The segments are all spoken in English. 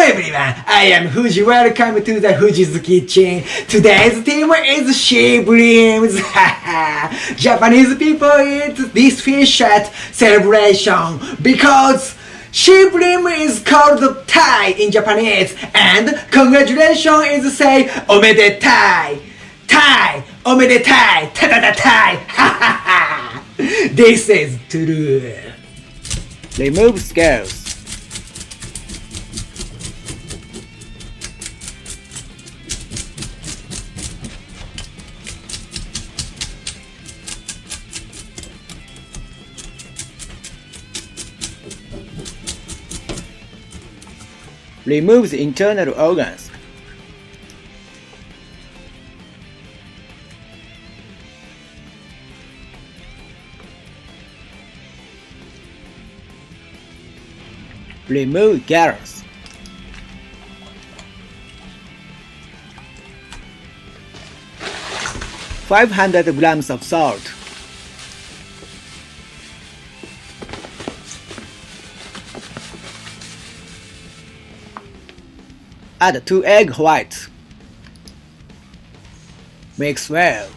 everyone, I am Fuji. Welcome to the Fuji's Kitchen. Today's theme is Breams. Japanese people eat this fish at celebration because Bream is called Thai in Japanese, and congratulations is say Omede Thai. Thai, Omede Thai, Thai. This is true. Remove scales. Remove the internal organs. Remove gills. $500 of salt. Add 2 egg whites. Mix well.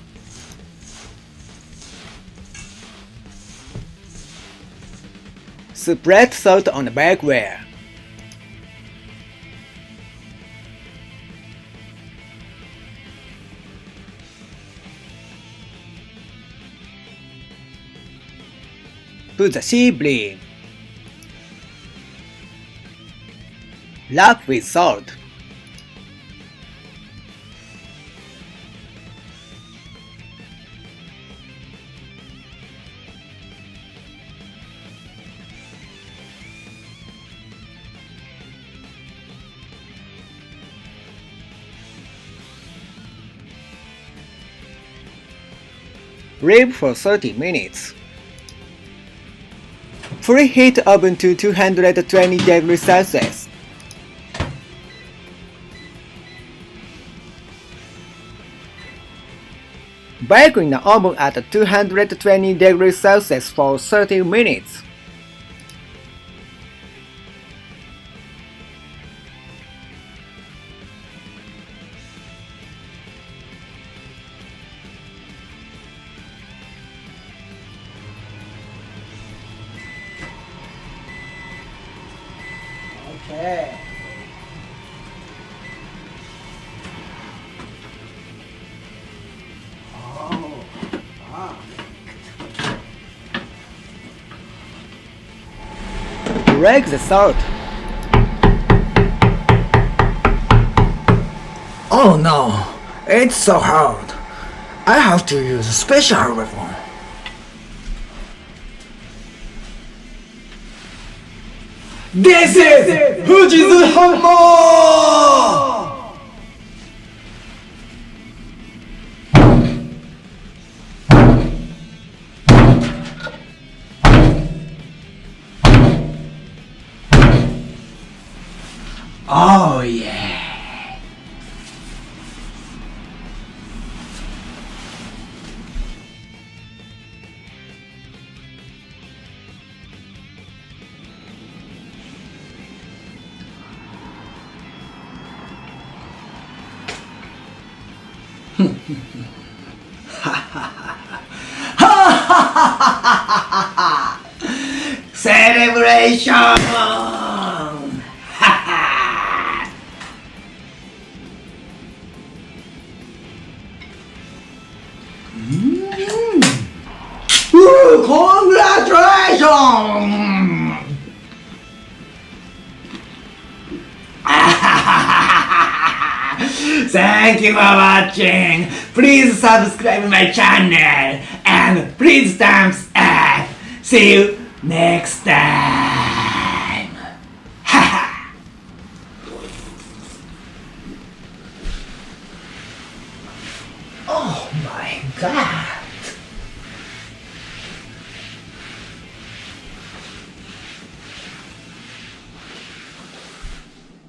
Spread salt on the bakeware. Put the sea bream. Wrap with salt. Leave for 30 minutes. Preheat oven to 220 degrees Celsius. Bake in the oven at 220 degrees Celsius for 30 minutes. Okay. Break the salt. Oh no, it's so hard. I have to use a special weapon. This is Fuji's hammer! Oh yeah. Celebration! Congratulations! Thank you for watching. Please subscribe my channel and please thumbs up. See you next time. Oh my god.